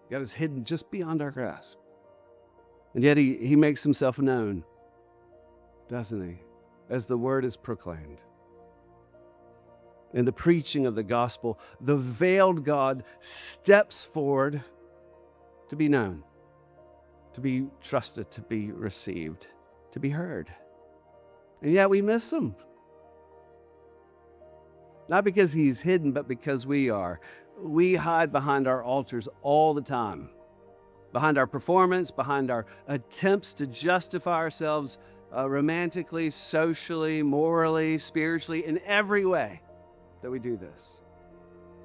God is hidden just beyond our grasp. And yet he makes himself known, doesn't he? As the word is proclaimed. In the preaching of the gospel, the veiled God steps forward to be known, to be trusted, to be received, to be heard. And yet we miss him. Not because he's hidden, but because we are. We hide behind our altars all the time, behind our performance, behind our attempts to justify ourselves romantically, socially, morally, spiritually, in every way that we do this.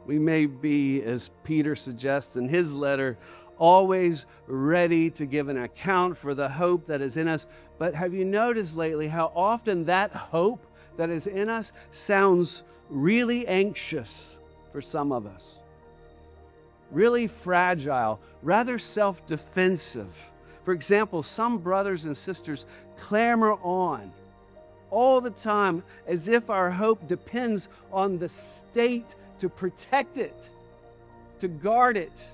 We may be, as Peter suggests in his letter, always ready to give an account for the hope that is in us. But have you noticed lately how often that hope that is in us sounds really anxious for some of us? Really fragile, rather self-defensive. For example, some brothers and sisters clamor on all the time as if our hope depends on the state to protect it, to guard it,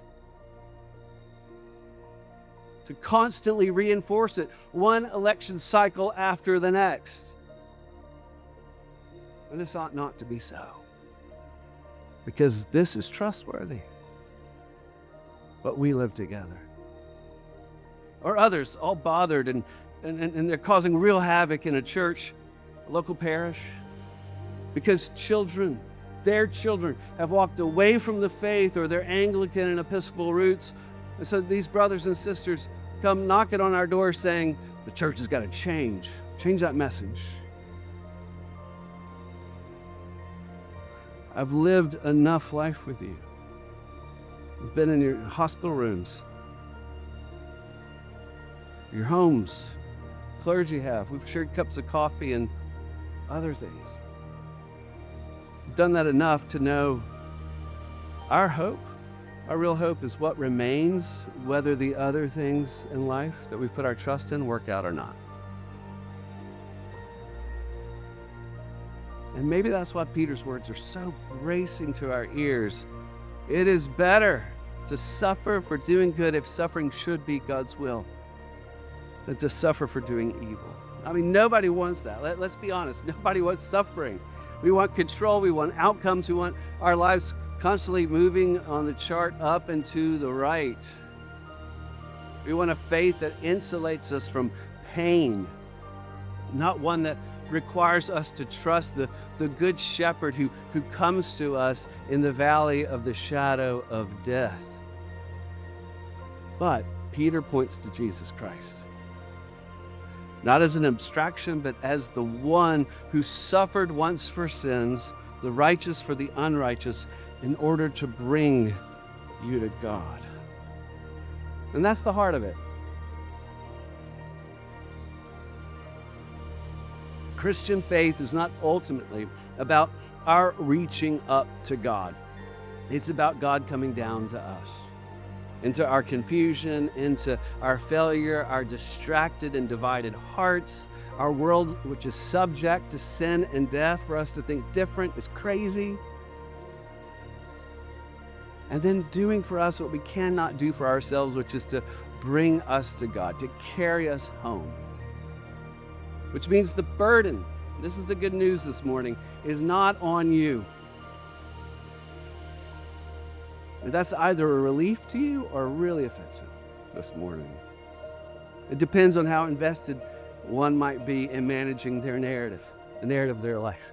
to constantly reinforce it, one election cycle after the next. And this ought not to be so, because this is trustworthy. But we live together. Or others, all bothered and they're causing real havoc in a church, a local parish, because children, their children, have walked away from the faith or their Anglican and Episcopal roots. And so these brothers and sisters come knocking on our door saying, the church has got to change that message. I've lived enough life with you. I've been in your hospital rooms, your homes, clergy have. We've shared cups of coffee and other things. We've done that enough to know our hope, our real hope is what remains, whether the other things in life that we've put our trust in work out or not. And maybe that's why Peter's words are so bracing to our ears. It is better to suffer for doing good, if suffering should be God's will, than to suffer for doing evil. I mean, nobody wants that. Let's be honest. Nobody wants suffering. We want control. We want outcomes. We want our lives constantly moving on the chart up and to the right. We want a faith that insulates us from pain, not one that requires us to trust the good shepherd who comes to us in the valley of the shadow of death. But Peter points to Jesus Christ, not as an abstraction, but as the one who suffered once for sins, the righteous for the unrighteous, in order to bring you to God. And that's the heart of it. Christian faith is not ultimately about our reaching up to God. It's about God coming down to us, into our confusion, into our failure, our distracted and divided hearts, our world which is subject to sin and death. For us to think different is crazy. And then doing for us what we cannot do for ourselves, which is to bring us to God, to carry us home. Which means the burden, this is the good news this morning, is not on you. And that's either a relief to you or really offensive this morning. It depends on how invested one might be in managing their narrative, the narrative of their life.